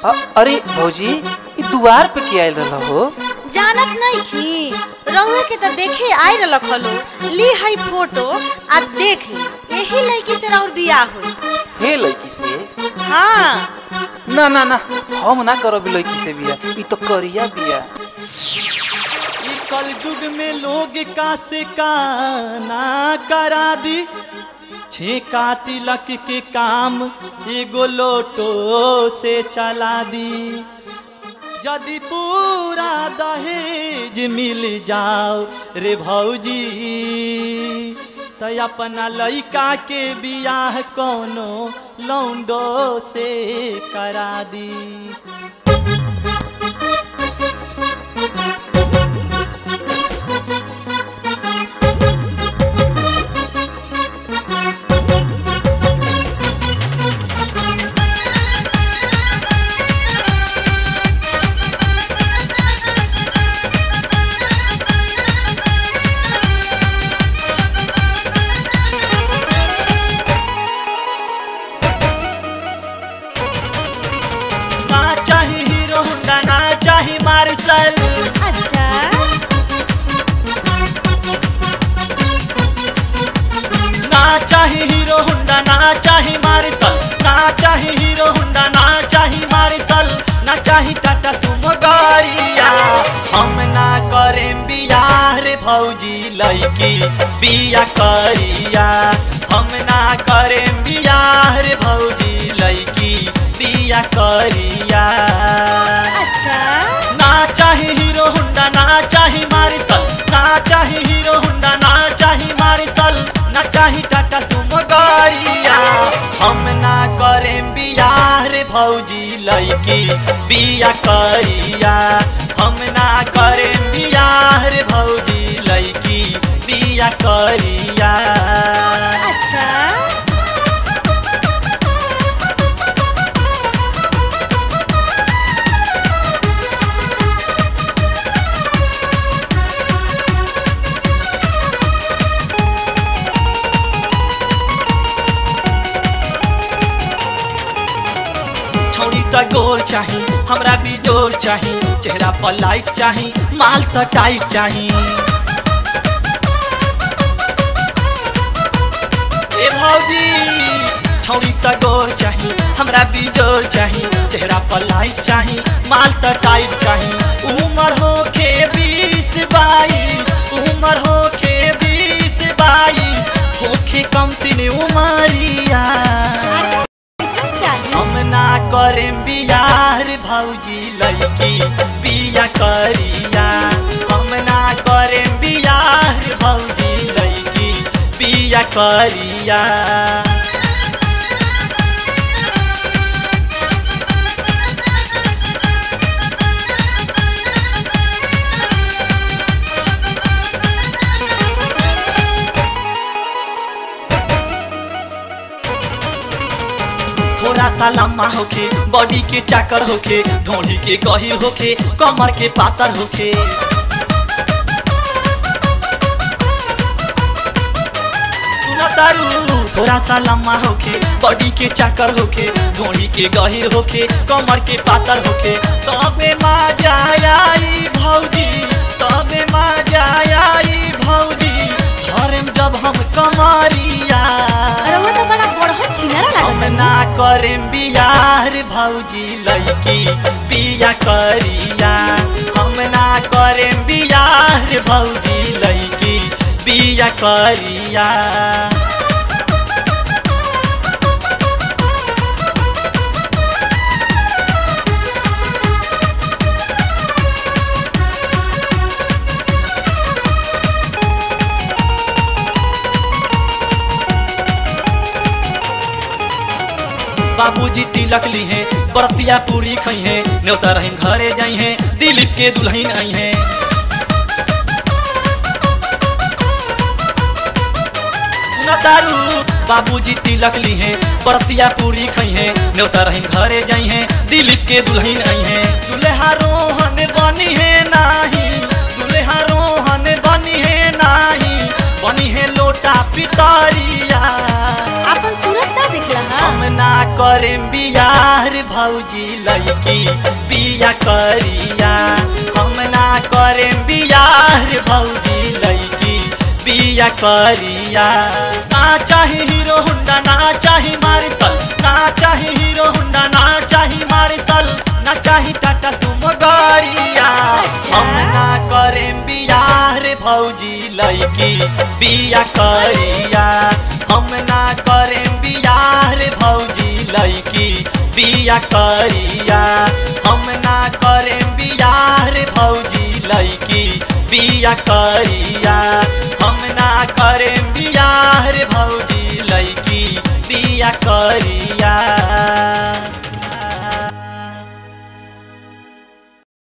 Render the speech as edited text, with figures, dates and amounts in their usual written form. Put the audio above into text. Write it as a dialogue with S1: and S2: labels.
S1: अरे भौजी ई दुआर पे के आइल रहल हो?
S2: जानत नहीं की रउए के त देखे आइ रहल खलो। ली हाई फोटो आ देख यही लड़की से और बियाह होई।
S1: हे लड़की से?
S2: हाँ।
S1: ना ना ना हम ना करब लड़की से बियाह, ई तो करिया बियाह।
S3: कल युग में लोग का से का ना करा दी, छेका तिलक के काम एगो लोटो से चला दी। यदि पूरा दहेज मिल जाओ रे भौजी तो अपना लइका के बियाह कोनो लौंडो से करा दी।
S2: अच्छा
S3: ना चाही हीरो हुंडा ना चाही मार्शल, ना चाही हीरो हुंडा ना चाही मार्शल, ना चाही टाटा सुमो गाड़िया। हम ना करें बियाह रे भौजी लड़की बिया करिया। हम ना करें बियाह रे भौजी लड़की बिया करिया।
S2: अच्छा
S3: ना चाही हीरो हुंडा ना चाही मार्शल, ना चाही हीरो हुंडा ना चाही मार्शल, ना चाही टाटा सुमो गाड़िया। हम ना करें बियाह रे भौजी लड़की बिया करिया। हम ना करें बियाह रे भौजी लड़की बिया करिया।
S2: अच्छा
S3: गोर चाही हमरा भी जोर चाही, चेहरा पर लाइट चाही, माल तो टाइट चाही। ए भौजी छौड़ी त गोर चाही हमरा भी जोर चाही, चेहरा पर लाइट चाही, माल तो टाइट चाही। उम्र हो के 20-22, उम्र हो के 20-22, होखे कम सिने उमरिया। हम ना करें बियाह रे भौजी लड़की बिया करिया। हम ना करें बियाह रे भौजी लड़की बिया करिया। थोड़ा सा लम्बा होके बॉडी के चाकर होके, ढोंढी के गहिर होके, कमर के पातर होके। सुना तारू थोड़ा सा लम्बा होके बॉडी के चाकर होके, ढोंढी के गहिर होके, कमर के पातर होके। तबे मजा आई भौजी, तबे मजा आई भौजी, धरम जब हम कमरिया।
S2: अरे वो तो बड़ा बड़हन छिनारा लागत।
S3: हम ना करें बियाह रे भौजी लड़की बिया करिया। हम ना करें बियाह रे भौजी लड़की बिया करिया। बाबूजी तिलक ली है, बरतिया पूरी खई है, न्योता रहीन घरे जाई है, दिलीप के दुल्हन आई है। सुना तारू बाबूजी तिलक ली है, बरतिया पूरी खई है, न्योता रहीन घरे जाई है, दिलीप के दुल्हन आई है। दुल्हा रोहन बनी है नाही, दुल्हा रोहन बनी है नाही, बनी है लोटा पितरिया।
S2: अपन सूरत ना दिखला।
S3: हम ना करें बियाह रे भौजी लैकी बिया करिया हम ना करेम बियाह रे भौजी लैकी बिया करिया ना चाही हीरो होंडा ना चाही मारुति ना चाही हीरो होंडा ना चाही मारुति ना चाही टाटा सुमो गाड़िया हम ना करेम बियाह रे भौजी लैकी बिया करिया हम ना करेम बियाह रे भौजी लैकी बिया करिया हम ना करेम बियाह रे भौजी लैकी बिया करिया हम ना करेम बियाह रे भौजी लैकी बिया करिया।